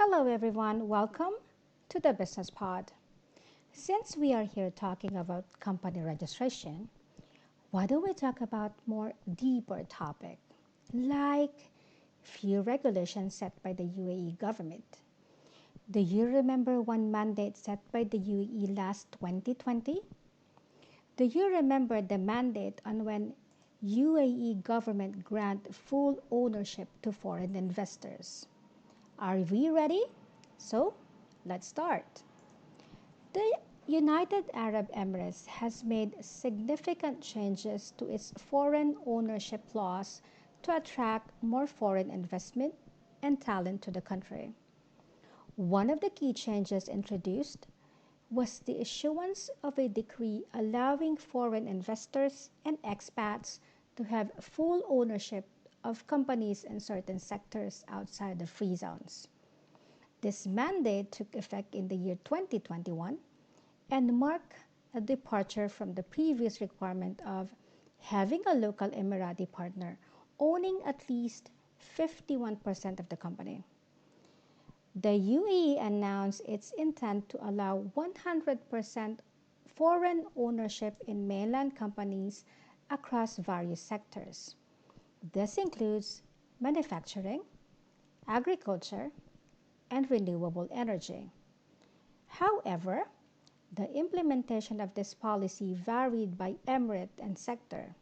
Hello, everyone. Welcome to the Business Pod. Since we are here talking about company registration, why don't we talk about more deeper topic, like few regulations set by the UAE government? Do you remember one mandate set by the UAE last 2020? Do you remember the mandate on when UAE government grant full ownership to foreign investors? Are we ready? So, let's start. The United Arab Emirates has made significant changes to its foreign ownership laws to attract more foreign investment and talent to the country. One of the key changes introduced was the issuance of a decree allowing foreign investors and expats to have full ownership of companies in certain sectors outside the free zones. This mandate took effect in the year 2021 and marked a departure from the previous requirement of having a local Emirati partner owning at least 51% of the company. The UAE announced its intent to allow 100% foreign ownership in mainland companies across various sectors. This includes manufacturing, agriculture, and renewable energy. However, the implementation of this policy varied by emirate and sector,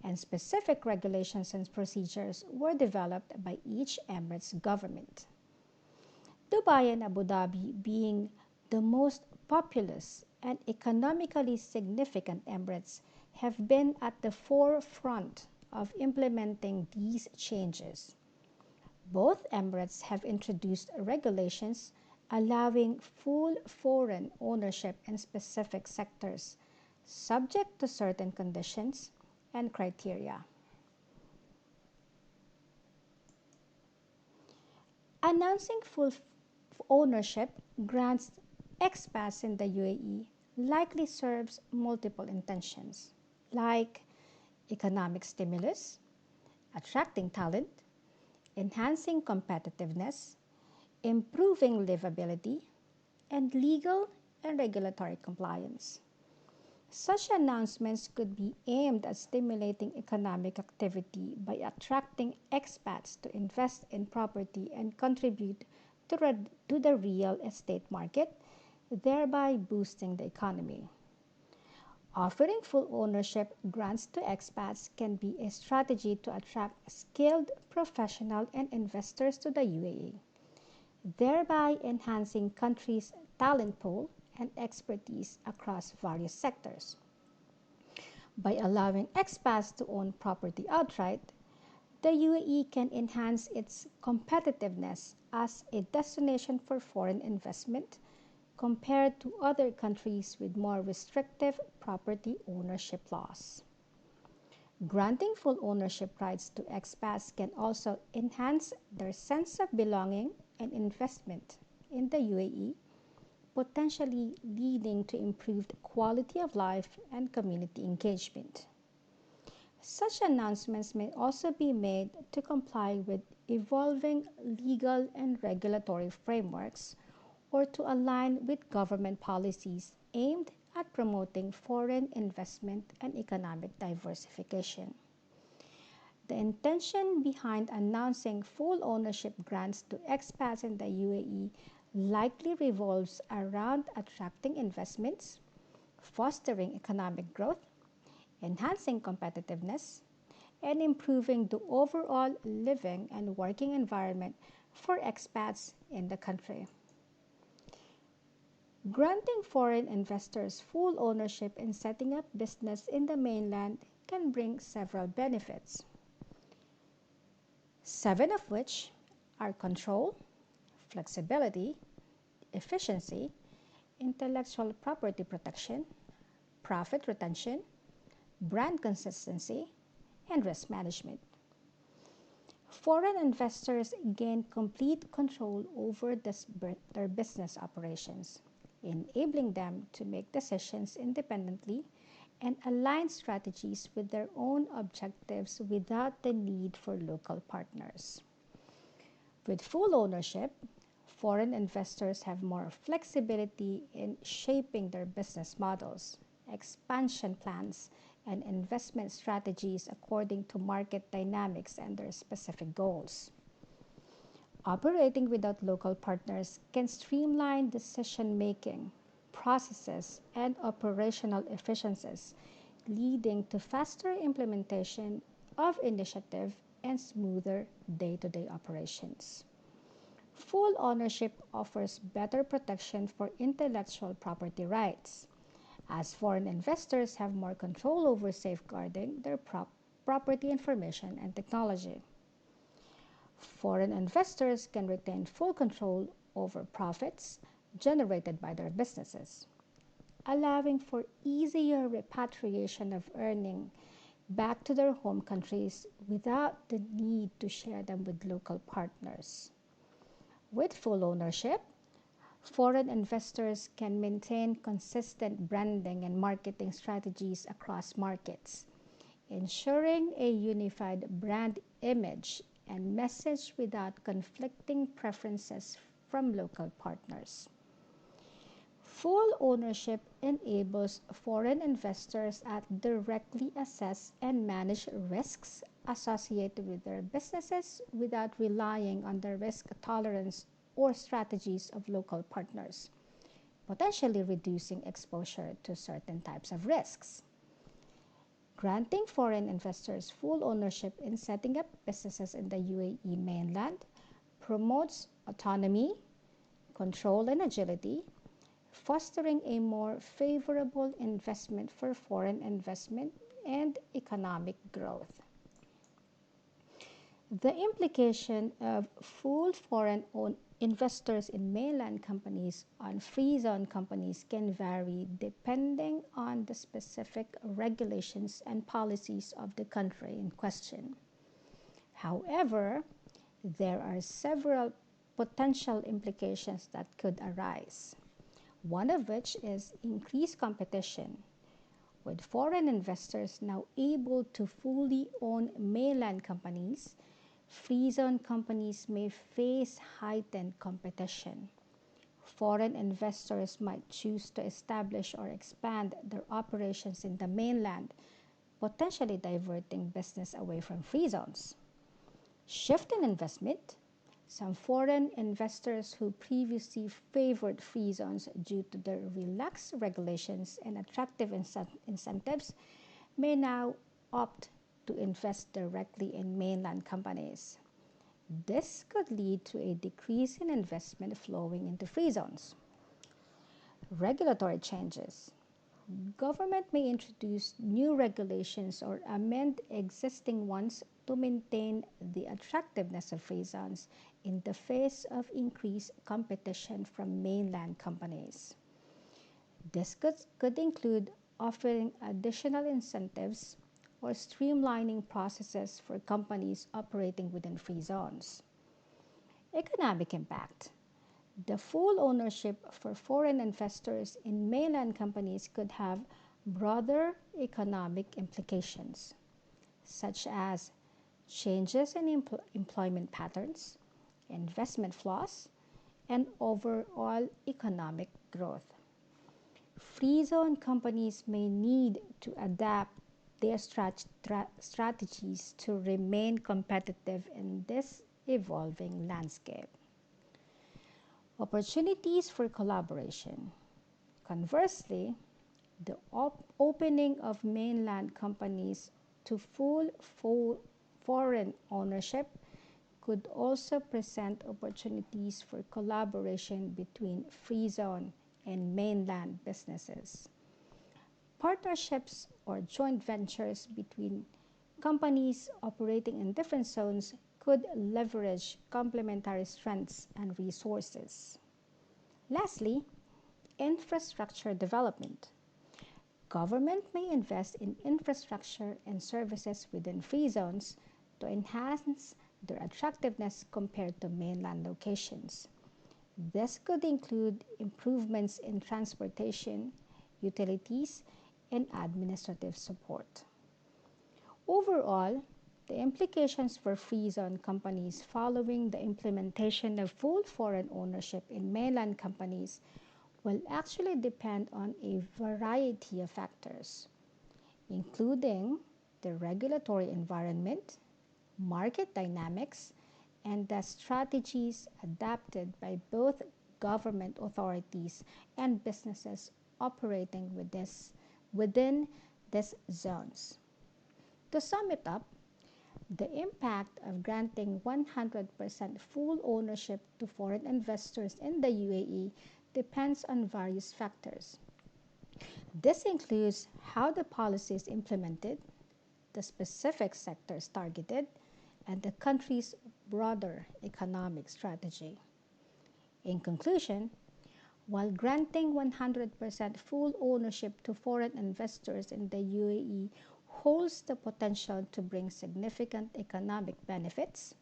and specific regulations and procedures were developed by each emirate's government. Dubai and Abu Dhabi being the most populous and economically significant emirates have been at the forefront of implementing these changes. Both emirates have introduced regulations allowing full foreign ownership in specific sectors, subject to certain conditions and criteria. Announcing full ownership grants expats in the UAE likely serves multiple intentions, like economic stimulus, attracting talent, enhancing competitiveness, improving livability, and legal and regulatory compliance. Such announcements could be aimed at stimulating economic activity by attracting expats to invest in property and contribute to the real estate market, thereby boosting the economy. Offering full ownership grants to expats can be a strategy to attract skilled professional and investors to the UAE, thereby enhancing country's talent pool and expertise across various sectors. By allowing expats to own property outright, the UAE can enhance its competitiveness as a destination for foreign investment compared to other countries with more restrictive property ownership laws. Granting full ownership rights to expats can also enhance their sense of belonging and investment in the UAE, potentially leading to improved quality of life and community engagement. Such announcements may also be made to comply with evolving legal and regulatory frameworks or to align with government policies aimed at promoting foreign investment and economic diversification. The intention behind announcing full ownership grants to expats in the UAE likely revolves around attracting investments, fostering economic growth, enhancing competitiveness, and improving the overall living and working environment for expats in the country. Granting foreign investors full ownership in setting up business in the mainland can bring several benefits, seven of which are control, flexibility, efficiency, intellectual property protection, profit retention, brand consistency, and risk management. Foreign investors gain complete control over their business operations, enabling them to make decisions independently and align strategies with their own objectives without the need for local partners. With full ownership, foreign investors have more flexibility in shaping their business models, expansion plans, and investment strategies according to market dynamics and their specific goals. Operating without local partners can streamline decision making, processes, and operational efficiencies, leading to faster implementation of initiative and smoother day to day operations. Full ownership offers better protection for intellectual property rights, as foreign investors have more control over safeguarding their property information and technology. Foreign investors can retain full control over profits generated by their businesses, allowing for easier repatriation of earning back to their home countries without the need to share them with local partners. With full ownership, foreign investors can maintain consistent branding and marketing strategies across markets, ensuring a unified brand image and message without conflicting preferences from local partners. Full ownership enables foreign investors to directly assess and manage risks associated with their businesses without relying on the risk tolerance or strategies of local partners, potentially reducing exposure to certain types of risks. Granting foreign investors full ownership in setting up businesses in the UAE mainland promotes autonomy, control, and agility, fostering a more favorable investment for foreign investment and economic growth. The implication of full foreign owned investors in mainland companies on free zone companies can vary depending on the specific regulations and policies of the country in question. However, there are several potential implications that could arise, one of which is increased competition, with foreign investors now able to fully own mainland companies. Free zone companies may face heightened competition. Foreign investors might choose to establish or expand their operations in the mainland, potentially diverting business away from free zones. Shift in investment. Some foreign investors who previously favored free zones due to their relaxed regulations and attractive incentives may now opt to invest directly in mainland companies. This could lead to a decrease in investment flowing into free zones. Regulatory changes. Government may introduce new regulations or amend existing ones to maintain the attractiveness of free zones in the face of increased competition from mainland companies. This could include offering additional incentives or streamlining processes for companies operating within free zones. Economic impact. The full ownership for foreign investors in mainland companies could have broader economic implications, such as changes in employment patterns, investment flows, and overall economic growth. Free zone companies may need to adapt their strategies to remain competitive in this evolving landscape. Opportunities for collaboration. Conversely, the opening of mainland companies to full foreign ownership could also present opportunities for collaboration between free zone and mainland businesses. Partnerships or joint ventures between companies operating in different zones could leverage complementary strengths and resources. Lastly, infrastructure development. Government may invest in infrastructure and services within free zones to enhance their attractiveness compared to mainland locations. This could include improvements in transportation, utilities, and administrative support. Overall, The implications for free zone companies following the implementation of full foreign ownership in mainland companies will actually depend on a variety of factors, including the regulatory environment, market dynamics, and the strategies adapted by both government authorities and businesses operating within these zones. To sum it up, the impact of granting 100% full ownership to foreign investors in the UAE depends on various factors. This includes how the policy is implemented, the specific sectors targeted, and the country's broader economic strategy. In conclusion, while granting 100% full ownership to foreign investors in the UAE holds the potential to bring significant economic benefits,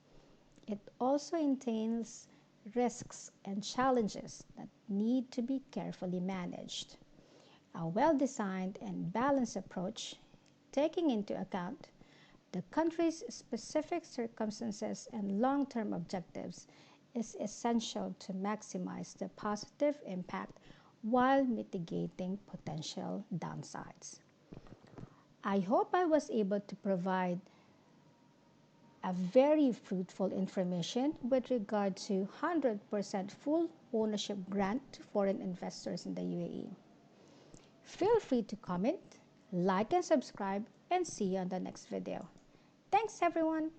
it also entails risks and challenges that need to be carefully managed. A well-designed and balanced approach, taking into account the country's specific circumstances and long-term objectives, is essential to maximize the positive impact while mitigating potential downsides. I hope I was able to provide a very fruitful information with regard to 100% full ownership grant to foreign investors in the UAE. Feel free to comment, like and subscribe, and see you on the next video. Thanks everyone!